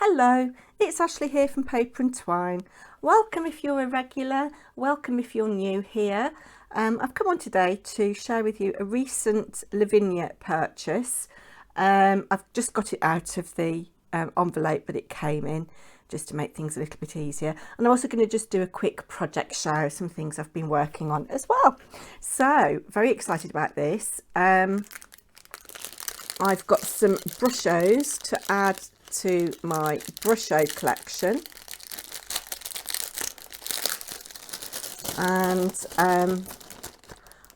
Hello, it's Ashley here from Paper&Twine. Welcome if you're a regular, welcome if you're new here. I've come on today to share with you a recent Lavinia purchase. I've just got it out of the envelope that it came in, just to make things a little bit easier. And I'm also going to just do a quick project show, some things I've been working on as well. So, very excited about this. I've got some brushos to add to my brusho collection, and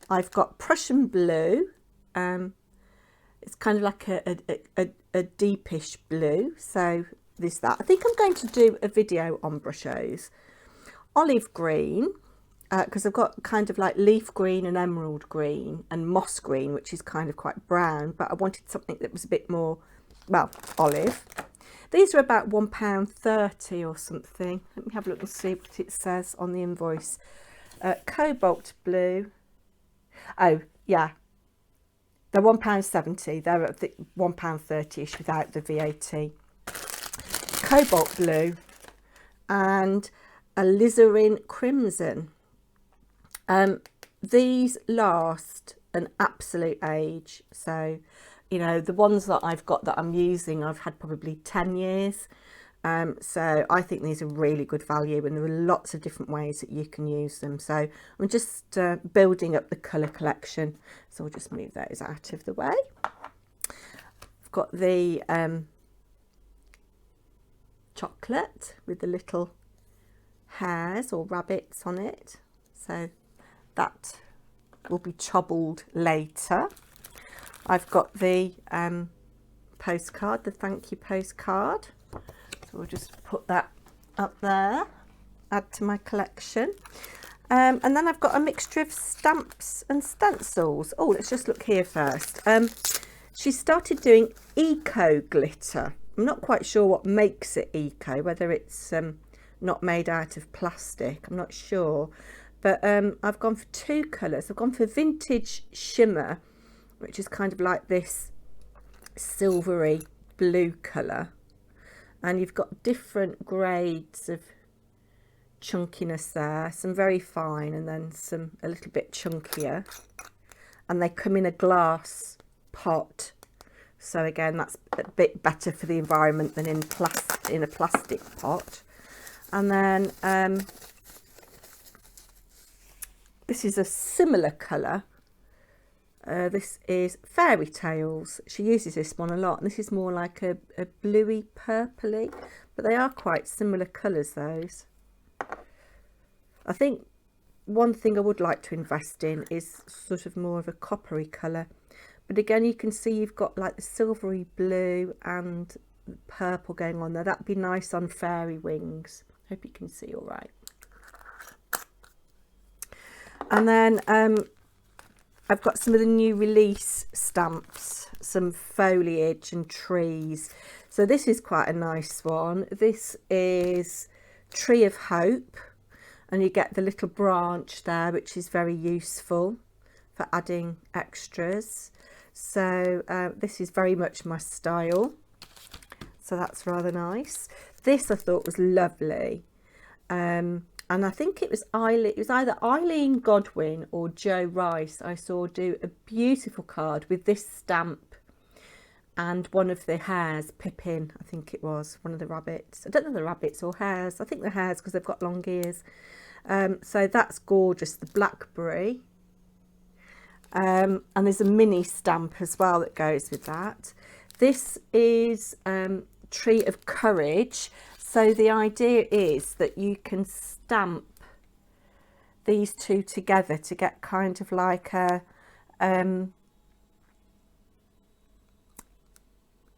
I've got Prussian blue. It's kind of like a deepish blue, so there's that. I think I'm going to do a video on brushos. Olive green, because I've got kind of like leaf green and emerald green and moss green, which is kind of quite brown, but I wanted something that was a bit more, well, olive. These are about £1.30 or something. Let me have a look and see what it says on the invoice. Cobalt blue. Oh, yeah. They're £1.70. They're at the £1.30ish without the VAT. Cobalt blue and alizarin crimson. These last an absolute age. So, you know, the ones that I've got that I'm using, I've had probably 10 years. So I think these are really good value, and there are lots of different ways that you can use them. So I'm just building up the colour collection. So we'll just move those out of the way. I've got the chocolate with the little hares or rabbits on it. So that will be chobbled later. I've got the postcard, the thank you postcard. So we'll just put that up there, add to my collection. And then I've got a mixture of stamps and stencils. Oh, let's just look here first. She started doing eco glitter. I'm not quite sure what makes it eco, whether it's not made out of plastic. I'm not sure. But I've gone for two colours. I've gone for vintage shimmer, which is kind of like this silvery blue colour, and you've got different grades of chunkiness there, some very fine and then some a little bit chunkier, and they come in a glass pot, so again that's a bit better for the environment than in a plastic pot. And then this is a similar colour. This is Fairy Tales. She uses this one a lot, and this is more like a bluey purpley, but they are quite similar colours, those. I think one thing I would like to invest in is sort of more of a coppery colour, but again you can see you've got like the silvery blue and purple going on there. That'd be nice on fairy wings. Hope you can see all right. And then I've got some of the new release stamps, some foliage and trees. So this is quite a nice one. This is Tree of Hope, and you get the little branch there, which is very useful for adding extras. So this is very much my style. So that's rather nice. This I thought was lovely. And I think it was either Eileen Godwin or Joe Rice I saw do a beautiful card with this stamp and one of the hares, Pippin, I think it was, one of the rabbits. I don't know the rabbits or hares. I think the hares because they've got long ears. So that's gorgeous, the blackberry. And there's a mini stamp as well that goes with that. This is Tree of Courage. So the idea is that you can stamp these two together to get kind of like a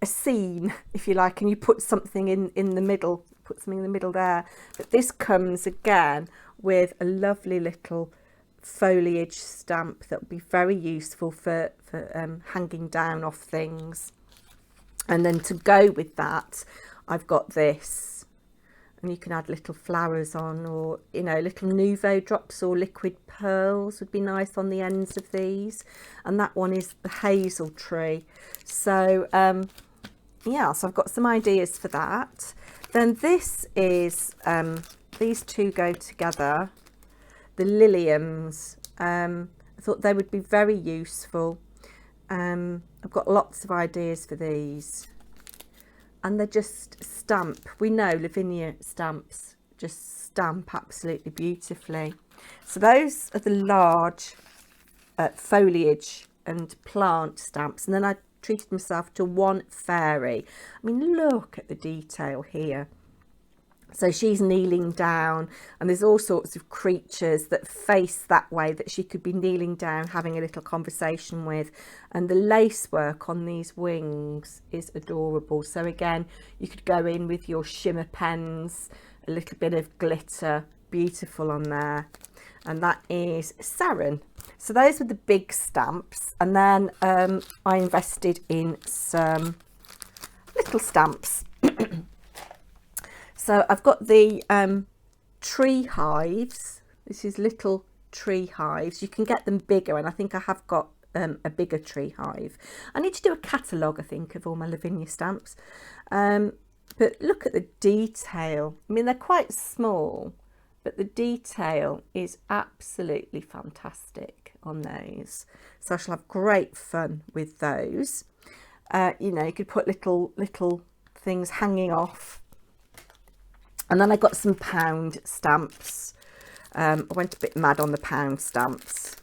scene, if you like, and you put something in the middle, there. But this comes again with a lovely little foliage stamp that would be very useful for hanging down off things. And then to go with that, I've got this. And you can add little flowers on, or, you know, little Nouveau drops or liquid pearls would be nice on the ends of these. And that one is the hazel tree. So yeah, so I've got some ideas for that. Then this is, these two go together, the Liliums. I thought they would be very useful. I've got lots of ideas for these, and they're just stamp. We know Lavinia stamps just stamp absolutely beautifully. So those are the large foliage and plant stamps, and then I treated myself to one fairy. I mean, look at the detail here. So she's kneeling down, and there's all sorts of creatures that face that way that she could be kneeling down having a little conversation with. And the lace work on these wings is adorable. So again, you could go in with your shimmer pens, a little bit of glitter, beautiful on there. And that is Sarin. So those were the big stamps, and then I invested in some little stamps. So I've got the tree hives. This is little tree hives. You can get them bigger, and I think I have got a bigger tree hive. I need to do a catalogue, I think, of all my Lavinia stamps. But look at the detail. I mean, they're quite small, but the detail is absolutely fantastic on those. So I shall have great fun with those. You know, you could put little things hanging off. And then I got some pound stamps. I went a bit mad on the pound stamps,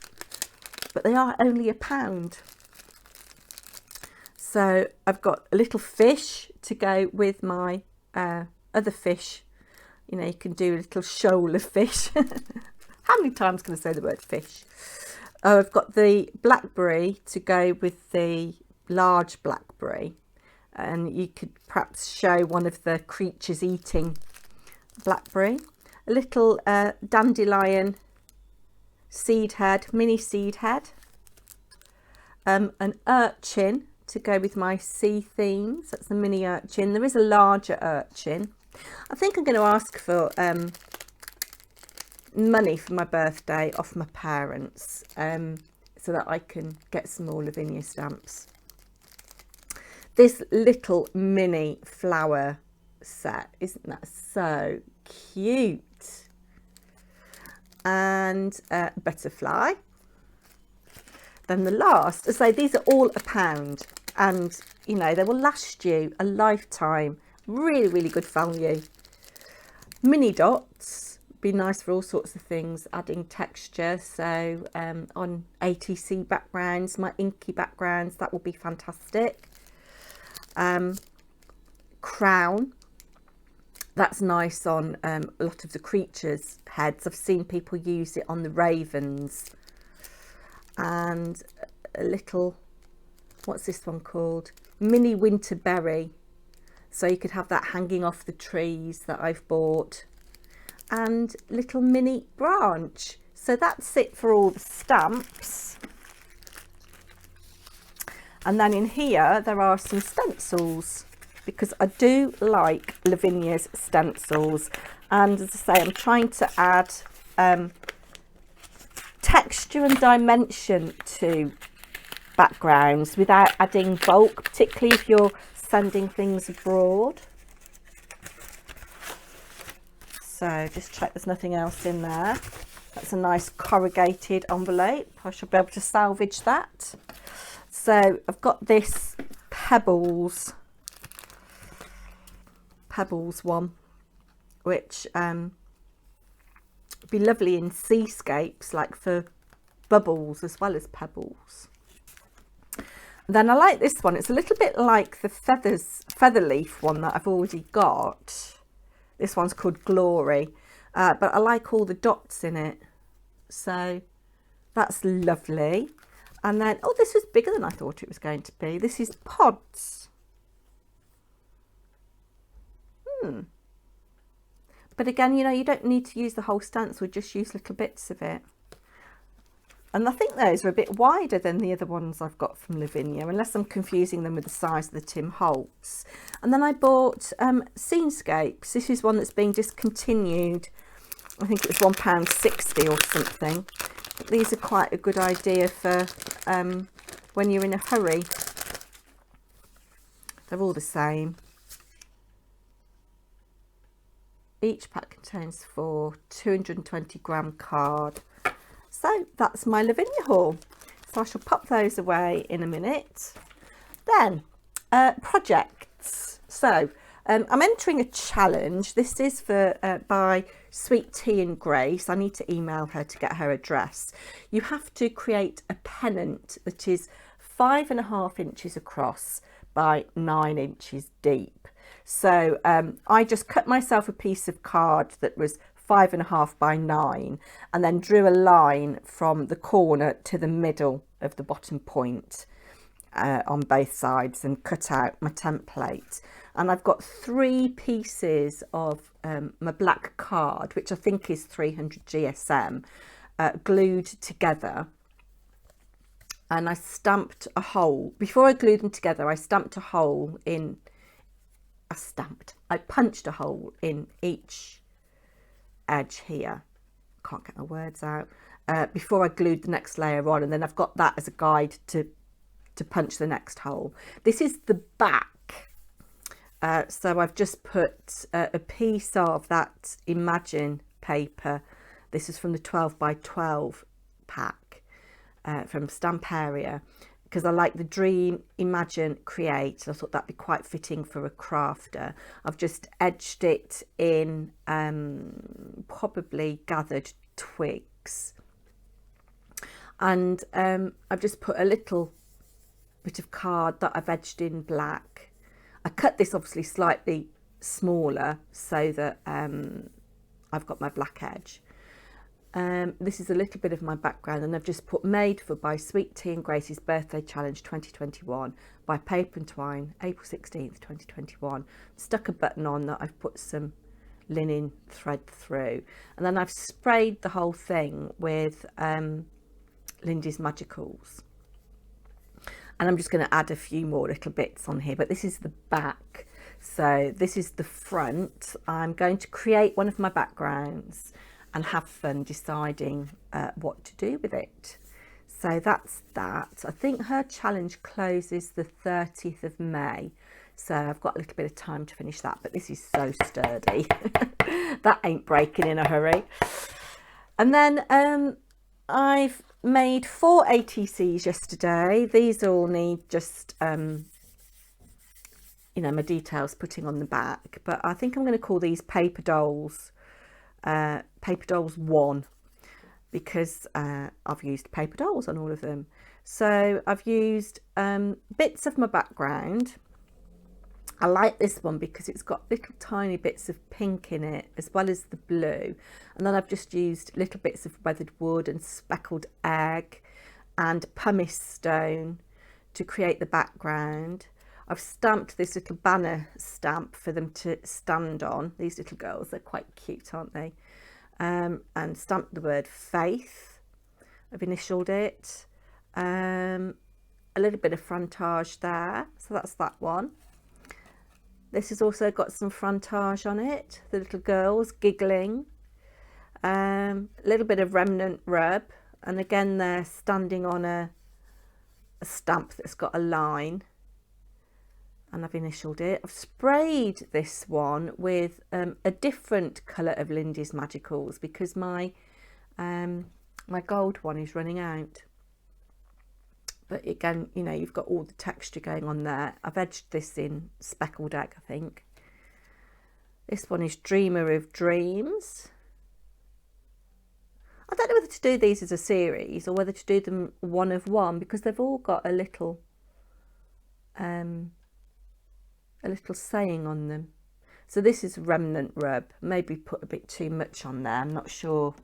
but they are only £1. So I've got a little fish to go with my other fish. You know, you can do a little shoal of fish. How many times can I say the word fish? Oh, I've got the blackberry to go with the large blackberry. And you could perhaps show one of the creatures eating blackberry. A little dandelion seed head, mini seed head. An urchin to go with my sea themes. That's the mini urchin. There is a larger urchin. I think I'm going to ask for money for my birthday off my parents, so that I can get some more Lavinia stamps. This little mini flower set, isn't that so cute? And butterfly. Then the last, so these are all £1, and you know, they will last you a lifetime. Really good value. Mini dots, be nice for all sorts of things, adding texture. So on ATC backgrounds, my inky backgrounds, that will be fantastic. Crown, that's nice on a lot of the creatures' heads. I've seen people use it on the ravens. And a little, what's this one called? Mini winter berry. So you could have that hanging off the trees that I've bought. And little mini branch. So that's it for all the stamps. And then in here there are some stencils, because I do like Lavinia's stencils. And as I say, I'm trying to add texture and dimension to backgrounds without adding bulk, particularly if you're sending things abroad. So just check there's nothing else in there. That's a nice corrugated envelope. I shall be able to salvage that. So I've got this pebbles one, which be lovely in seascapes, like for bubbles as well as pebbles. Then I like this one. It's a little bit like the feather leaf one that I've already got. This one's called Glory, but I like all the dots in it, so that's lovely. And then, oh, this was bigger than I thought it was going to be. This is pods. But again, you know, you don't need to use the whole stencil, just use little bits of it. And I think those are a bit wider than the other ones I've got from Lavinia, unless I'm confusing them with the size of the Tim Holtz. And then I bought Scenescapes. This is one that's being discontinued. I think it was £1.60 or something. But these are quite a good idea for when you're in a hurry. They're all the same. Each pack contains 4 220-gram card. So that's my Lavinia haul. So I shall pop those away in a minute. Then projects. So I'm entering a challenge. This is for by Sweet Tea and Grace. I need to email her to get her address. You have to create a pennant that is 5.5 inches across by 9 inches deep. So I just cut myself a piece of card that was 5.5 by 9 and then drew a line from the corner to the middle of the bottom point on both sides and cut out my template. And I've got 3 pieces of my black card, which I think is 300 GSM, glued together. And I stamped a hole. Before I glued them together, I stamped a hole in, I punched a hole in each edge here. Can't get my words out. Before I glued the next layer on, and then I've got that as a guide to punch the next hole. This is the back. So I've just put a piece of that Imagine paper. This is from the 12 by 12 pack from Stamp Area, because I like the Dream, Imagine, Create. I thought that'd be quite fitting for a crafter. I've just edged it in probably gathered twigs, and I've just put a little bit of card that I've edged in black. I cut this obviously slightly smaller so that I've got my black edge. This is a little bit of my background, and I've just put made for by Sweet Tea and Grace's Birthday Challenge 2021 by Paper&Twine, April 16th 2021. Stuck a button on that I've put some linen thread through, and then I've sprayed the whole thing with Lindy's Magicals. And I'm just going to add a few more little bits on here, but this is the back. So this is the front. I'm going to create one of my backgrounds and have fun deciding what to do with it. So that's that. I think her challenge closes the 30th of May. So I've got a little bit of time to finish that, but this is so sturdy. That ain't breaking in a hurry. And then I've made 4 ATCs yesterday. These all need just, you know, my details putting on the back. But I think I'm going to call these Paper Dolls 1, because I've used paper dolls on all of them. So I've used bits of my background. I like this one because it's got little tiny bits of pink in it as well as the blue, and then I've just used little bits of weathered wood and speckled egg and pumice stone to create the background. I've stamped this little banner stamp for them to stand on. These little girls, they're quite cute, aren't they? And stamped the word faith. I've initialed it. A little bit of frontage there, so that's that one. This has also got some frontage on it, the little girls giggling. A little bit of remnant rub, and again they're standing on a stamp that's got a line, and I've initialed it. I've sprayed this one with a different colour of Lindy's Magicals because my my gold one is running out. But again, you know, you've got all the texture going on there. I've edged this in speckled egg, I think. This one is Dreamer of Dreams. I don't know whether to do these as a series or whether to do them one of one, because they've all got a little saying on them. So this is Remnant Rub. Maybe put a bit too much on there, I'm not sure.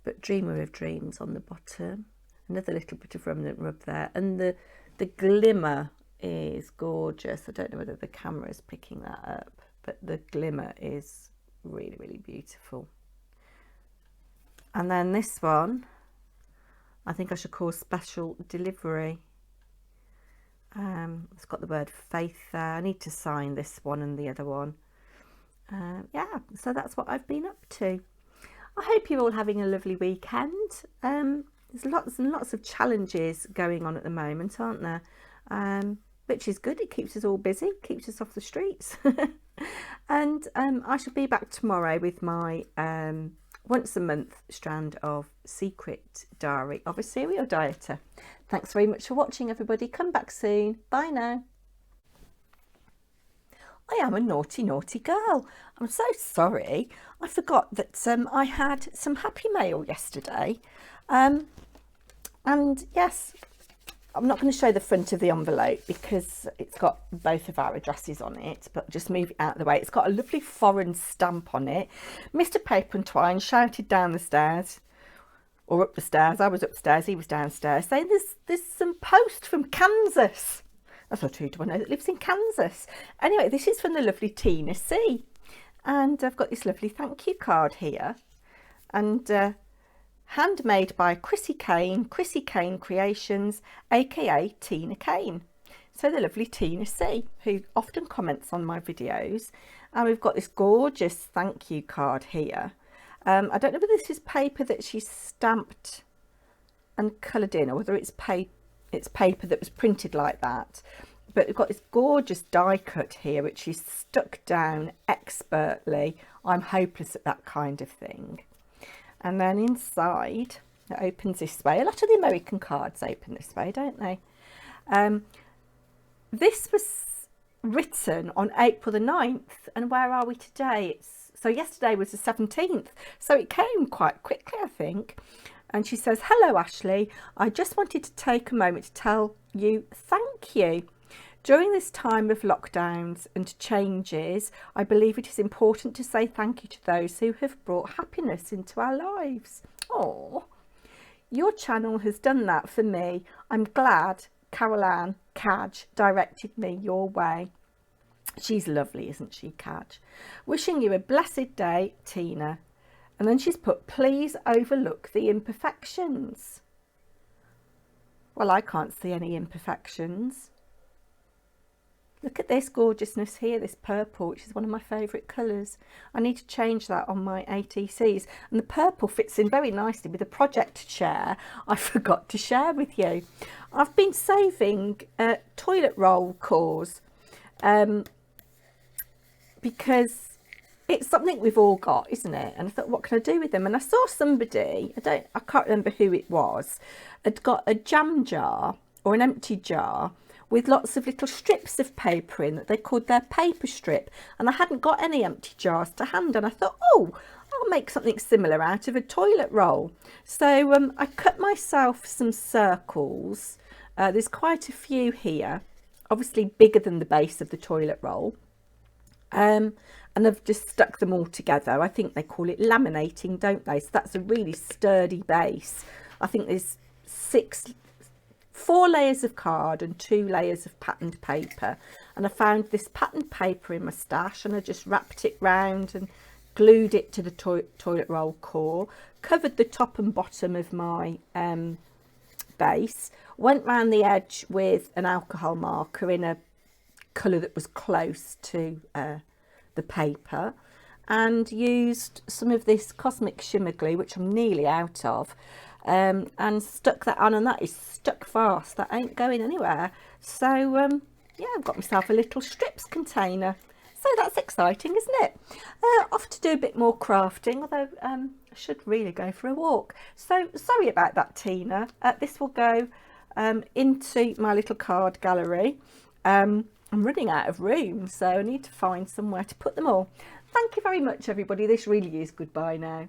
But Dreamer of Dreams on the bottom. Another little bit of Remnant Rub there. And the glimmer is gorgeous. I don't know whether the camera is picking that up, but the glimmer is really, really beautiful. And then this one, I think I should call Special Delivery. It's got the word faith there. I need to sign this one and the other one. Yeah, so that's what I've been up to. I hope you're all having a lovely weekend. There's lots and lots of challenges going on at the moment, aren't there? Which is good. It keeps us all busy, keeps us off the streets. And I shall be back tomorrow with my once a month strand of Secret Diary of a Serial Dieter. Thanks very much for watching, everybody. Come back soon. Bye now. I am a naughty, naughty girl. I'm so sorry. I forgot that I had some happy mail yesterday. And yes, I'm not going to show the front of the envelope because it's got both of our addresses on it, but just move it out of the way. It's got a lovely foreign stamp on it. Mr. Paper&Twine shouted down the stairs, or up the stairs. I was upstairs, he was downstairs, saying there's some post from Kansas. I thought, who do I know that lives in Kansas? Anyway, this is from the lovely Tina C. And I've got this lovely thank you card here. And handmade by Chrissy Kane Creations, aka Tina Kane. So the lovely Tina C, who often comments on my videos. And we've got this gorgeous thank you card here. I don't know whether this is paper that she's stamped and coloured in, or whether it's paper that was printed like that. But we've got this gorgeous die cut here, which is stuck down expertly. I'm hopeless at that kind of thing. And then inside, it opens this way. A lot of the American cards open this way, don't they? This was written on April the 9th. And where are we today? So yesterday was the 17th. So it came quite quickly, I think. And she says, hello, Ashley. I just wanted to take a moment to tell you thank you. During this time of lockdowns and changes, I believe it is important to say thank you to those who have brought happiness into our lives. Oh, your channel has done that for me. I'm glad Carol Ann Cadge directed me your way. She's lovely, isn't she, Cadge? Wishing you a blessed day, Tina. And then she's put, please overlook the imperfections. Well, I can't see any imperfections. Look at this gorgeousness here, this purple, which is one of my favourite colours. I need to change that on my ATCs. And the purple fits in very nicely with the project chair I forgot to share with you. I've been saving toilet roll cores because it's something we've all got, isn't it? And I thought, what can I do with them? And I saw somebody, I can't remember who it was, had got a jam jar or an empty jar with lots of little strips of paper in that they called their paper strip. And I hadn't got any empty jars to hand. And I thought, oh, I'll make something similar out of a toilet roll. So I cut myself some circles. There's quite a few here, obviously bigger than the base of the toilet roll. And I've just stuck them all together. I think they call it laminating, don't they? So that's a really sturdy base. I think there's 4 layers of card and 2 layers of patterned paper. And I found this patterned paper in my stash and I just wrapped it round and glued it to the toilet roll core, covered the top and bottom of my base, went round the edge with an alcohol marker in a colour that was close to the paper, and used some of this Cosmic Shimmer glue, which I'm nearly out of, and stuck that on, and that is stuck fast. That ain't going anywhere. So yeah, I've got myself a little strips container. So that's exciting, isn't it? Off to do a bit more crafting, although I should really go for a walk. So sorry about that, Tina. This will go into my little card gallery. I'm running out of room, so I need to find somewhere to put them all. Thank you very much, everybody. This really is goodbye now.